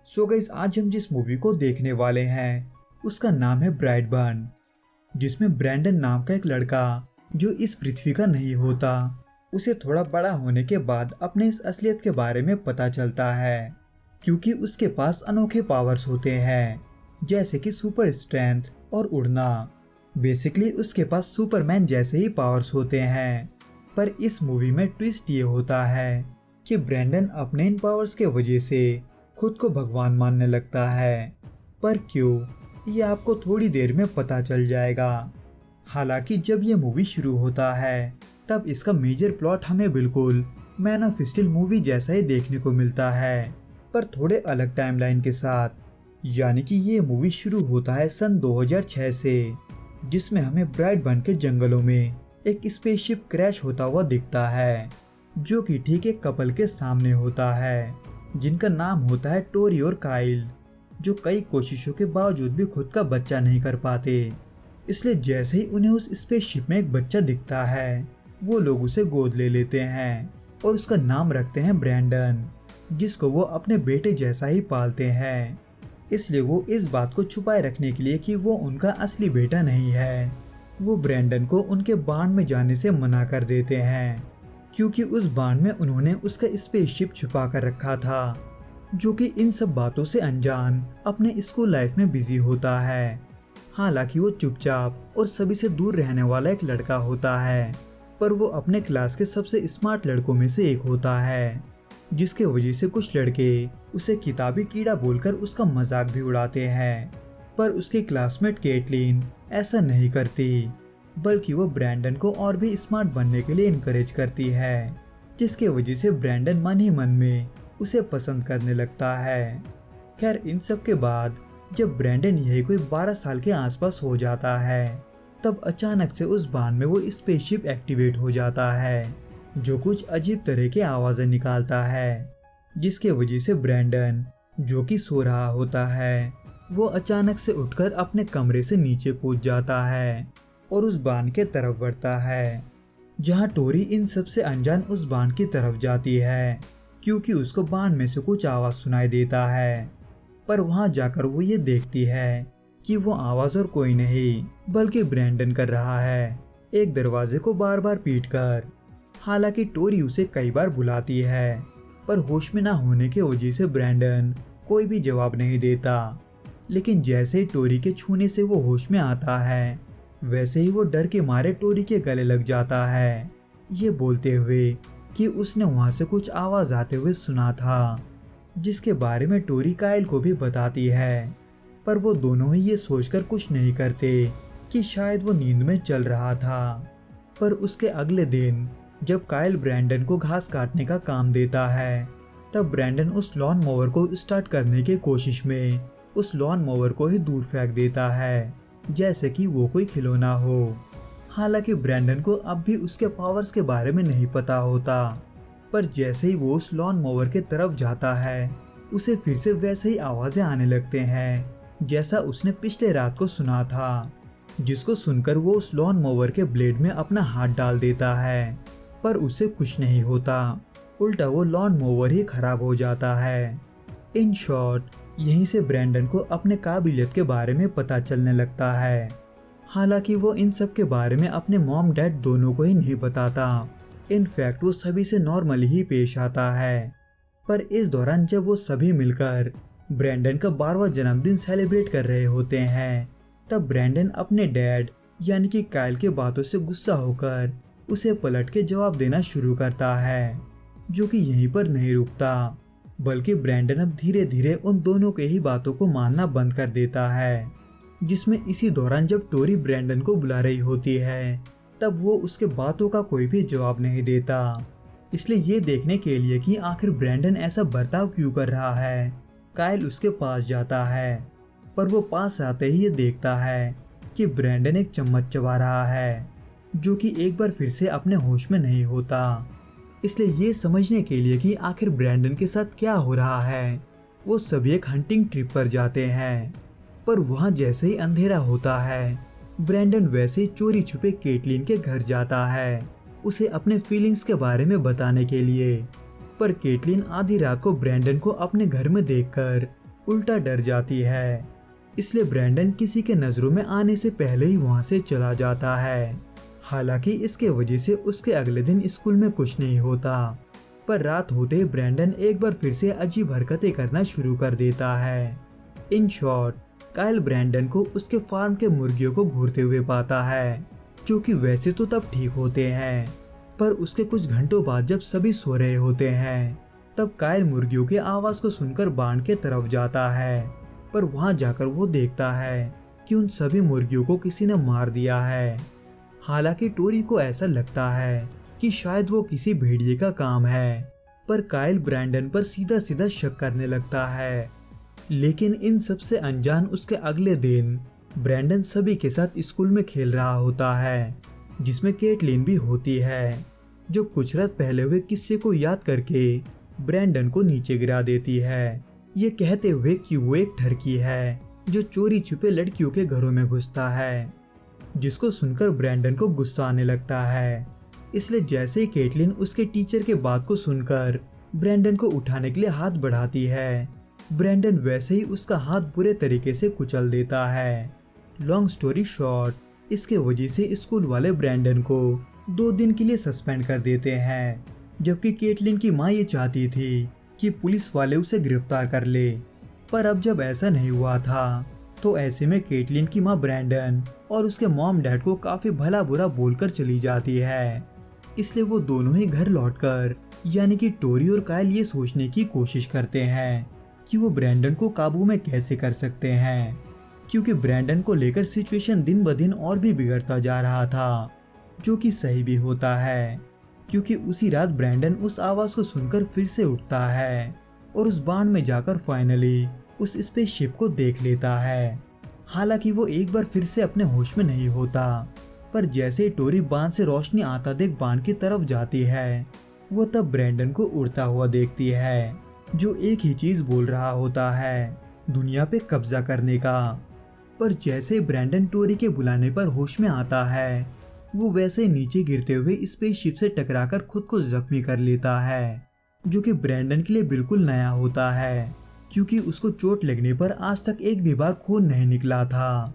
So guys, आज हम जिस मूवी को देखने वाले हैं उसका नाम है ब्राइडबर्न, जिसमें ब्रैंडन नाम का एक लड़का जो इस पृथ्वी का नहीं होता, उसे थोड़ा बड़ा होने के बाद अपने इस असलियत के बारे में पता चलता है, क्योंकि उसके पास अनोखे पावर्स होते हैं जैसे कि सुपर स्ट्रेंथ और उड़ना। बेसिकली उसके पास सुपरमैन जैसे ही पावर्स होते हैं। पर इस मूवी में ट्विस्ट ये होता है कि ब्रैंडन अपने इन पावर्स के वजह से खुद को भगवान मानने लगता है। पर क्यों, ये आपको थोड़ी देर में पता चल जाएगा। हालांकि जब ये मूवी शुरू होता है तब इसका मेजर प्लॉट हमें बिल्कुल मैन ऑफ स्टील मूवी जैसा ही देखने को मिलता है, पर थोड़े अलग टाइमलाइन के साथ। यानी कि ये मूवी शुरू होता है सन 2006 से, जिसमें हमें ब्राइडबर्न के जंगलों में एक स्पेसशिप क्रैश होता हुआ दिखता है, जो कि ठीक एक कपल के सामने होता है जिनका नाम होता है टोरी और काइल, जो कई कोशिशों के बावजूद भी खुद का बच्चा नहीं कर पाते। इसलिए जैसे ही उन्हें उस स्पेसशिप में एक बच्चा दिखता है, वो लोग उसे गोद ले लेते हैं और उसका नाम रखते हैं ब्रैंडन, जिसको वो अपने बेटे जैसा ही पालते हैं। इसलिए वो इस बात को छुपाए रखने के लिए कि वो उनका असली बेटा नहीं है, वो ब्रैंडन को उनके बांड में जाने से मना कर देते हैं, क्योंकि उस बांड में उन्होंने उसका स्पेसशिप छुपा कर रखा था, जो कि इन सब बातों से अनजान अपने स्कूल लाइफ में बिजी होता है। हालांकि वो चुपचाप और सभी से दूर रहने वाला एक लड़का होता है, पर वो अपने क्लास के सबसे स्मार्ट लड़कों में से एक होता है, जिसके वजह से कुछ लड़के उसे किताबी कीड़ा बोलकर उसका मजाक भी उड़ाते हैं। पर उसकी क्लासमेट केटलिन ऐसा नहीं करती, बल्कि वो ब्रैंडन को और भी स्मार्ट बनने के लिए इनकरेज करती है, जिसके वजह से ब्रैंडन मन ही मन में उसे पसंद करने लगता है। खैर, इन सब के बाद जब ब्रैंडन यही कोई 12 साल के आसपास हो जाता है, तब अचानक से उस बांध में वो स्पेसशिप एक्टिवेट हो जाता है, जो कुछ अजीब तरह की आवाजें निकालता है, जिसके वजह से ब्रैंडन, जो कि सो रहा होता है, वो अचानक से उठकर अपने कमरे से नीचे कूद जाता है और उस बांध के तरफ बढ़ता है, जहां टोरी इन सब से अनजान उस बांध की तरफ जाती है, क्योंकि उसको बांध में से कुछ आवाज सुनाई देता है। पर वहां जाकर वो ये देखती है कि वो आवाज और कोई नहीं बल्कि ब्रैंडन कर रहा है, एक दरवाजे को बार बार पीटकर। हालांकि टोरी उसे कई बार बुलाती है, पर होश में ना होने की वजह से ब्रैंडन कोई भी जवाब नहीं देता। लेकिन जैसे ही टोरी के छूने से वो होश में आता है, वैसे ही वो डर के मारे टोरी के गले लग जाता है, ये बोलते हुए कि उसने वहां से कुछ आवाज आते हुए सुना था, जिसके बारे में टोरी काइल को भी बताती है। पर वो दोनों ही ये सोचकर कुछ नहीं करते कि शायद वो नींद में चल रहा था। पर उसके अगले दिन जब काइल ब्रैंडन को घास काटने का काम देता है, तब ब्रैंडन उस लॉन मोवर को स्टार्ट करने की कोशिश में उस लॉन मोवर को ही दूर फेंक देता है, जैसे कि वो कोई खिलौना हो। हालांकि ब्रैंडन को अब भी उसके पावर्स के बारे में नहीं पता होता, पर जैसे ही वो उस लॉन मोवर के तरफ जाता है, उसे फिर से वैसे ही आवाजें आने लगते हैं जैसा उसने पिछले रात को सुना था, जिसको सुनकर वो उस लॉन मोवर के ब्लेड में अपना हाथ डाल देता है, पर उसे कुछ नहीं होता, उल्टा वो लॉन मोवर ही खराब हो जाता है। इन शॉर्ट, यहीं से ब्रैंडन को अपने काबिलियत के बारे में पता चलने लगता है। हालांकि वो इन सब के बारे में अपने मॉम डैड दोनों को ही नहीं बताता, इनफैक्ट वो सभी से नॉर्मली ही पेश आता है। पर इस दौरान जब वो सभी मिलकर ब्रैंडन का 12वां जन्मदिन सेलिब्रेट कर रहे होते हैं, तब ब्रैंडन अपने डैड यानी कि काइल के बातों से गुस्सा होकर उसे पलट के जवाब देना शुरू करता है, जो कि यहीं पर नहीं रुकता, बल्कि ब्रैंडन अब धीरे धीरे उन दोनों के ही बातों को मानना बंद कर देता है। जिसमें इसी दौरान जब टोरी ब्रैंडन को बुला रही होती है, तब वो उसके बातों का कोई भी जवाब नहीं देता। इसलिए ये देखने के लिए कि आखिर ब्रैंडन ऐसा बर्ताव क्यों कर रहा है, काइल उसके पास जाता है, पर वो पास आते ही ये देखता है कि ब्रैंडन एक चम्मच चबा रहा है, जो कि एक बार फिर से अपने होश में नहीं होता। इसलिए ये समझने के लिए कि आखिर ब्रैंडन के साथ क्या हो रहा है, वो सभी एक हंटिंग ट्रिप पर जाते हैं। पर वहां जैसे ही अंधेरा होता है, ब्रैंडन वैसे ही चोरी छुपे केटलिन के घर जाता है, उसे अपने फीलिंग्स के बारे में बताने के लिए। पर केटलिन आधी रात को ब्रैंडन को अपने घर में देखकर उल्टा डर जाती है। इसलिए ब्रैंडन किसी के नजरों में आने से पहले ही वहां से चला जाता है। हालांकि इसके वजह से उसके अगले दिन स्कूल में कुछ नहीं होता, पर रात होते ही ब्रैंडन एक बार फिर से अजीब हरकतें करना शुरू कर देता है। इन शॉर्ट, काइल ब्रैंडन को उसके फार्म के मुर्गियों को घूरते हुए पाता है, जो कि वैसे तो तब ठीक होते हैं, पर उसके कुछ घंटों बाद जब सभी सो रहे होते हैं, तब काइल मुर्गियों के आवाज को सुनकर बाण के तरफ जाता है। पर वहां जाकर वो देखता है कि उन सभी मुर्गियों को किसी ने मार दिया है। हालांकि टोरी को ऐसा लगता है कि शायद वो किसी भेड़िए का काम है, पर काइल ब्रैंडन पर सीधा सीधा शक करने लगता है। लेकिन इन सबसे अनजान उसके अगले दिन ब्रैंडन सभी के साथ स्कूल में खेल रहा होता है, जिसमें केटलिन भी होती है, जो कुछ रात पहले हुए किस्से को याद करके ब्रैंडन को नीचे गिरा देती है, ये कहते हुए कि वो एक ठरकी है जो चोरी छुपे लड़कियों के घरों में घुसता है। जिसको सुनकर ब्रैंडन को गुस्सा आने लगता है। इसलिए जैसे ही केटलिन उसके टीचर के बात को सुनकर ब्रैंडन को उठाने के लिए हाथ बढ़ाती है, ब्रैंडन वैसे ही उसका हाथ बुरे तरीके से कुचल देता है। लॉन्ग स्टोरी शॉर्ट, इसके वजह से स्कूल वाले ब्रैंडन को 2 दिन के लिए सस्पेंड कर देते हैं, जबकि केटलिन की माँ ये चाहती थी कि पुलिस वाले उसे गिरफ्तार कर ले। पर अब जब ऐसा नहीं हुआ था, तो ऐसे में केटलिन की माँ ब्रैंडन और उसके मॉम डैड को काफी भला बुरा बोलकर चली जाती है। इसलिए वो दोनों ही घर लौटकर, यानी कि टोरी और काइल, ये सोचने की कोशिश करते हैं कि वो ब्रैंडन को काबू में कैसे कर सकते हैं, क्योंकि ब्रैंडन को लेकर सिचुएशन दिन ब दिन और भी बिगड़ता जा रहा था, जो कि सही भी होता है, क्योंकि उसी रात ब्रैंडन उस आवाज को सुनकर फिर से उठता है और उस बाण में जाकर फाइनली उस स्पेसशिप को देख लेता है। हालांकि वो एक बार फिर से अपने होश में नहीं होता, पर जैसे ही टोरी बाण से रोशनी आता देख बाण की तरफ जाती है, वो तब ब्रैंडन को उड़ता हुआ देखती है, जो एक ही चीज बोल रहा होता है, दुनिया पे कब्जा करने का। पर जैसे ब्रैंडन टोरी के बुलाने पर होश में आता है, वो वैसे नीचे गिरते हुए स्पेसशिप से टकराकर खुद को जख्मी कर लेता है, जो कि ब्रैंडन के लिए बिल्कुल नया होता है, क्योंकि उसको चोट लगने पर आज तक एक भी बार खून नहीं निकला था।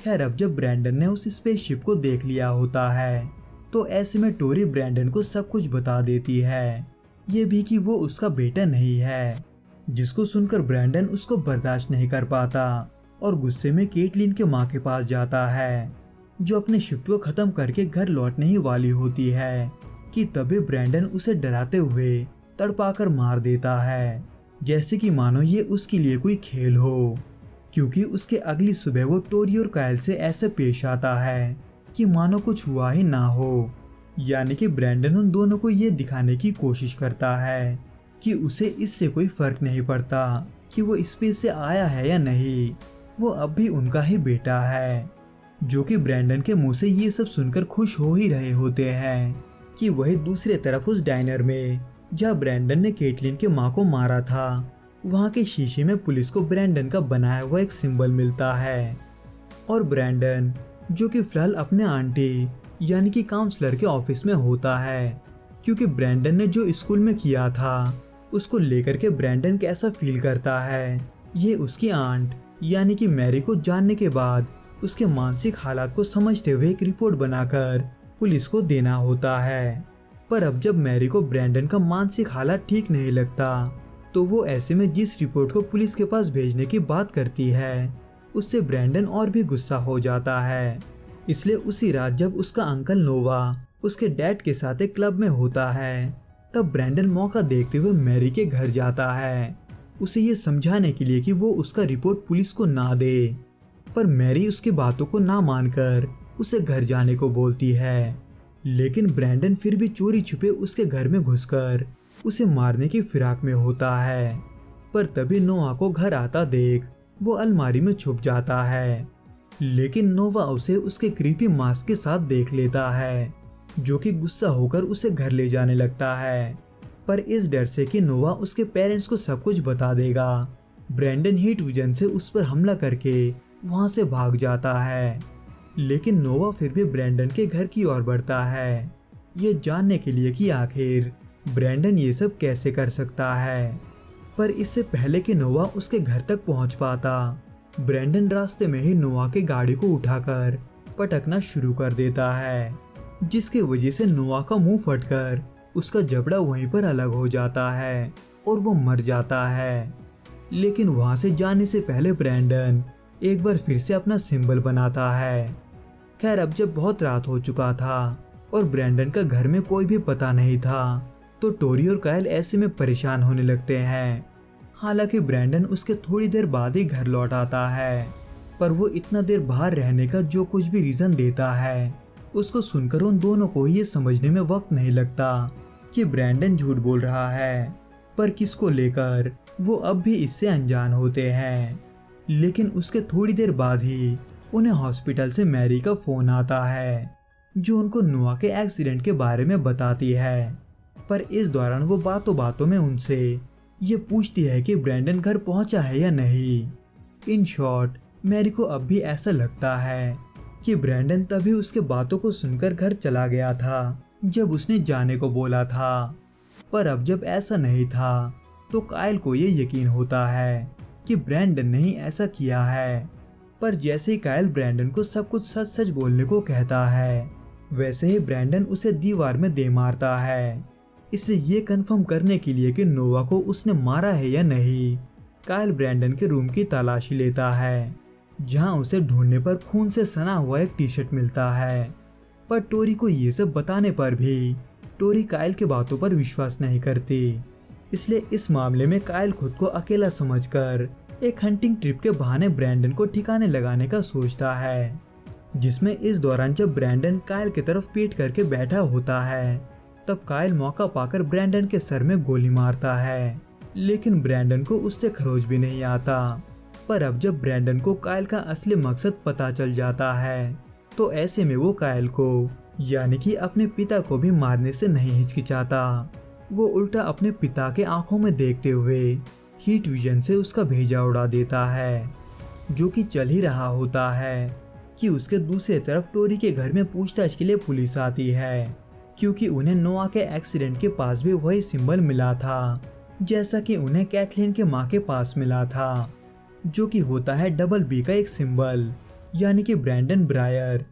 खैर, अब जब ब्रैंडन ने उस स्पेसशिप को देख लिया होता है, तो ऐसे में टोरी ब्रैंडन को सब कुछ बता देती है, ये भी कि वो उसका बेटा नहीं है। जिसको सुनकर ब्रैंडन उसको बर्दाश्त नहीं कर पाता और गुस्से में केटलिन के माँ के पास जाता है, जो अपने शिफ्ट को खत्म करके घर लौटने ही वाली होती है, कि तभी ब्रैंडन उसे डराते हुए तड़पाकर मार देता है, जैसे कि मानो ये उसके लिए कोई खेल हो। क्योंकि उसके अगली सुबह वो टोरी और काइल से ऐसे पेश आता है कि मानो कुछ हुआ ही ना हो, यानी कि ब्रैंडन उन दोनों को ये दिखाने की कोशिश करता है कि उसे इससे कोई फर्क नहीं पड़ता कि वो स्पेस से आया है या नहीं, वो अब भी उनका ही बेटा है। जो कि ब्रैंडन के मुंह से ये सब सुनकर खुश हो ही रहे होते हैं कि वही दूसरे तरफ उस डाइनर में जहाँ ब्रैंडन ने केटलिन के माँ को मारा था, वहाँ के शीशे में पुलिस को ब्रैंडन का बनाया हुआ एक सिंबल मिलता है। और ब्रैंडन, जो कि फिलहाल अपने आंटी यानी कि काउंसलर के ऑफिस में होता है, क्योंकि ब्रैंडन ने जो स्कूल में किया था उसको लेकर के ब्रैंडन कैसा फील करता है, ये उसकी आंट यानी कि मैरी को जानने के बाद उसके मानसिक हालात को समझते हुए एक रिपोर्ट बनाकर पुलिस को देना होता है। पर अब जब मैरी को ब्रैंडन का मानसिक हालात ठीक नहीं लगता, तो वो ऐसे में जिस रिपोर्ट को पुलिस के पास भेजने की बात करती है, उससे ब्रैंडन और भी गुस्सा हो जाता है। इसलिए उसी रात जब उसका अंकल नोवा उसके डैड के साथ एक क्लब में होता है, तब ब्रैंडन मौका देखते हुए मैरी के घर जाता है, उसे ये समझाने के लिए कि वो उसका रिपोर्ट पुलिस को ना दे। पर मैरी उसकी बातों को ना मानकर उसे घर जाने को बोलती है, लेकिन ब्रैंडन फिर भी चोरी छुपे उसके घर में घुसकर उसे मारने की फिराक में होता है। पर तभी नोवा को घर आता देख वो अलमारी में छुप जाता है, लेकिन नोवा उसे उसके क्रीपी मास्क के साथ देख लेता है, जो कि गुस्सा होकर उसे घर ले जाने लगता है। पर इस डर से कि नोवा उसके पेरेंट्स को सब कुछ बता देगा, ब्रैंडन हीट विजन से उस पर हमला करके वहां से भाग जाता है। लेकिन नोवा फिर भी ब्रैंडन के घर की ओर बढ़ता है, ये जानने के लिए कि आखिर ब्रैंडन ये सब कैसे कर सकता है। पर इससे पहले कि नोवा उसके घर तक पहुंच पाता, ब्रैंडन रास्ते में ही नोवा के गाड़ी को उठाकर पटकना शुरू कर देता है, जिसकी वजह से नोवा का मुंह फटकर उसका जबड़ा वहीं पर अलग हो जाता है और वो मर जाता है। लेकिन वहां से जाने से पहले ब्रैंडन एक बार फिर से अपना सिंबल बनाता है। खैर, अब जब बहुत रात हो चुका था और ब्रैंडन का घर में कोई भी पता नहीं था, तो टोरी और कायल ऐसे में परेशान होने लगते हैं। हालांकि ब्रैंडन उसके थोड़ी देर बाद ही घर लौट आता है, पर वो इतना देर बाहर रहने का जो कुछ भी रीजन देता है, उसको सुनकर उन दोनों को ये समझने में वक्त नहीं लगता कि ब्रैंडन झूठ बोल रहा है, पर किसको लेकर वो अब भी इससे अनजान होते हैं। लेकिन उसके थोड़ी देर बाद ही उन्हें हॉस्पिटल से मैरी का फोन आता है, जो उनको नोआ के एक्सीडेंट के बारे में बताती है। पर इस दौरान वो बातों बातों में उनसे ये पूछती है कि ब्रैंडन घर पहुंचा है या नहीं। इन शॉर्ट, मैरी को अब भी ऐसा लगता है कि ब्रैंडन तभी उसके बातों को सुनकर घर चला गया था जब उसने जाने को बोला था। पर अब जब ऐसा नहीं था, तो कायल को ये यकीन होता है कि ब्रैंडन ने ही ऐसा किया है। पर जैसे ही कायल ब्रैंडन को सब कुछ सच सच बोलने को कहता है, वैसे ही ब्रैंडन उसे दीवार में दे मारता है। इसलिए ये कंफर्म करने के लिए कि नोवा को उसने मारा है या नहीं, कायल ब्रैंडन के रूम की तलाशी लेता है, जहां उसे ढूंढने पर खून से सना हुआ एक टी शर्ट मिलता है। पर टोरी को ये सब बताने पर भी टोरी कायल के बातों पर विश्वास नहीं करती। इसलिए इस मामले में कायल खुद को अकेला समझकर एक हंटिंग ट्रिप के बहाने ब्रैंडन को ठिकाने लगाने का सोचता है, जिसमें इस दौरान जब ब्रैंडन कायल की तरफ पीठ करके बैठा होता है, तब कायल मौका पाकर ब्रैंडन के सर में गोली मारता है। लेकिन ब्रैंडन को उससे खरोच भी नहीं आता। पर अब जब ब्रैंडन को कायल का असली मकसद पता चल जाता है, तो ऐसे में वो कायल को, यानी कि अपने पिता को भी मारने से नहीं हिचकिचाता। वो उल्टा अपने पिता के आंखों में देखते हुए हीट विजन से उसका भेजा उड़ा देता है, जो कि चल ही रहा होता है कि उसके दूसरे तरफ टोरी के घर में पूछताछ के लिए पुलिस आती है, क्योंकि उन्हें नोआ के एक्सीडेंट के पास भी वही सिंबल मिला था जैसा कि उन्हें कैथलीन के माँ के पास मिला था, जो कि होता है डबल बी का एक सिंबल, यानी कि ब्रैंडन ब्रायर।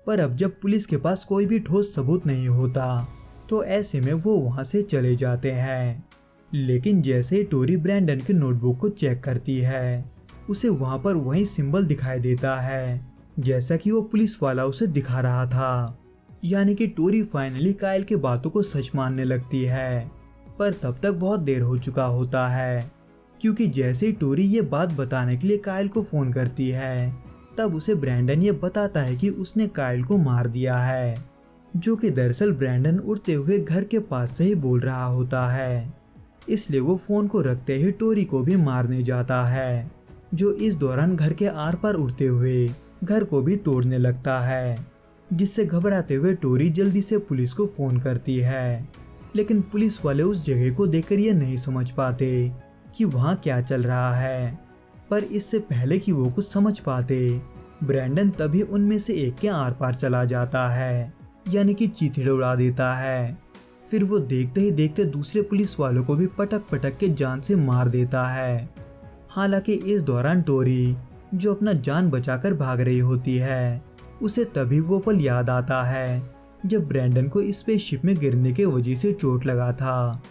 पर अब जब पुलिस के पास कोई भी ठोस सबूत नहीं होता, तो ऐसे में वो वहां से चले जाते हैं। लेकिन जैसे ही टोरी ब्रैंडन की नोटबुक को चेक करती है, उसे वहां पर वही सिंबल दिखाई देता है जैसा कि वो पुलिस वाला उसे दिखा रहा था। यानी कि टोरी फाइनली कायल के बातों को सच मानने लगती है। पर तब तक बहुत देर हो चुका होता है, क्योंकि जैसे ही टोरी ये बात बताने के लिए कायल को फोन करती है, तब उसे ब्रैंडन ये बताता है कि उसने कायल को मार दिया है, जो कि दरअसल ब्रैंडन उड़ते हुए घर के पास से ही बोल रहा होता है। इसलिए वो फोन को रखते ही टोरी को भी मारने जाता है, जो इस दौरान घर के आर पार उड़ते हुए घर को भी तोड़ने लगता है, जिससे घबराते हुए टोरी जल्दी से पुलिस को फोन करती है। लेकिन पुलिस वाले उस जगह को देखकर ये नहीं समझ पाते कि वहाँ क्या चल रहा है। पर इससे पहले कि वो कुछ समझ पाते, ब्रैंडन तभी उनमें से एक के आर पार चला जाता है, यानी कि चीथड़े उड़ा देता है। फिर वो देखते ही देखते दूसरे पुलिस वालों को भी पटक पटक के जान से मार देता है। हालांकि इस दौरान टोरी, जो अपना जान बचाकर भाग रही होती है, उसे तभी वो पल याद आता है जब ब्रैंडन को स्पेसशिप में गिरने के वजह से चोट लगा था।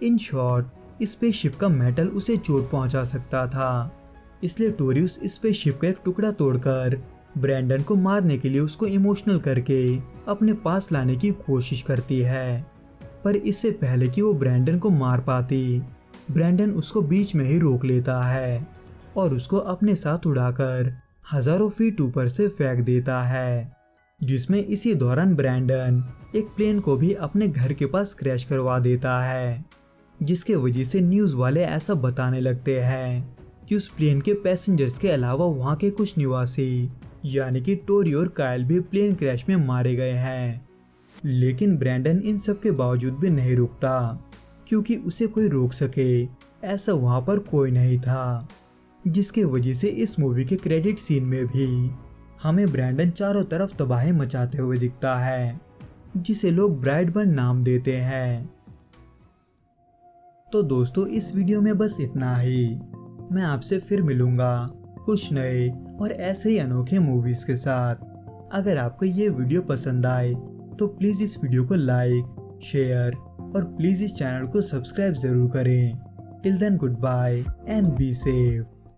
इन शॉर्ट, स्पेसशिप का मेटल उसे चोट पहुंचा सकता था। इसलिए टोरी उस स्पेसशिप का एक टुकड़ा तोड़कर ब्रैंडन को मारने के लिए उसको इमोशनल करके अपने पास लाने की कोशिश करती है। पर इससे पहले कि वो ब्रैंडन को मार पाती, ब्रैंडन उसको बीच में ही रोक लेता है और उसको अपने साथ उड़ाकर हजारों फीट ऊपर से फेंक देता है, जिसमें इसी दौरान ब्रैंडन एक प्लेन को भी अपने घर के पास क्रैश करवा देता है, जिसके वजह से न्यूज वाले ऐसा बताने लगते हैं कि उस प्लेन के पैसेंजर्स के अलावा वहां के कुछ निवासी, यानी कि टोरी और कायल भी प्लेन क्रैश में मारे गए हैं। लेकिन ब्रैंडन इन सब के बावजूद भी नहीं रुकता, क्योंकि उसे कोई रोक सके ऐसा वहां पर कोई नहीं था, जिसके वजह से इस मूवी के क्रेडिट सीन में भी हमें ब्रैंडन चारों तरफ तबाही मचाते हुए दिखता है, जिसे लोग ब्राइडबर्न नाम देते हैं। तो दोस्तों इस वीडियो में बस इतना ही। मैं आपसे फिर मिलूंगा कुछ नए और ऐसे ही अनोखे मूवीज के साथ। अगर आपको ये वीडियो पसंद आए तो प्लीज इस वीडियो को लाइक, शेयर और प्लीज इस चैनल को सब्सक्राइब जरूर करें। Till then goodbye and be safe.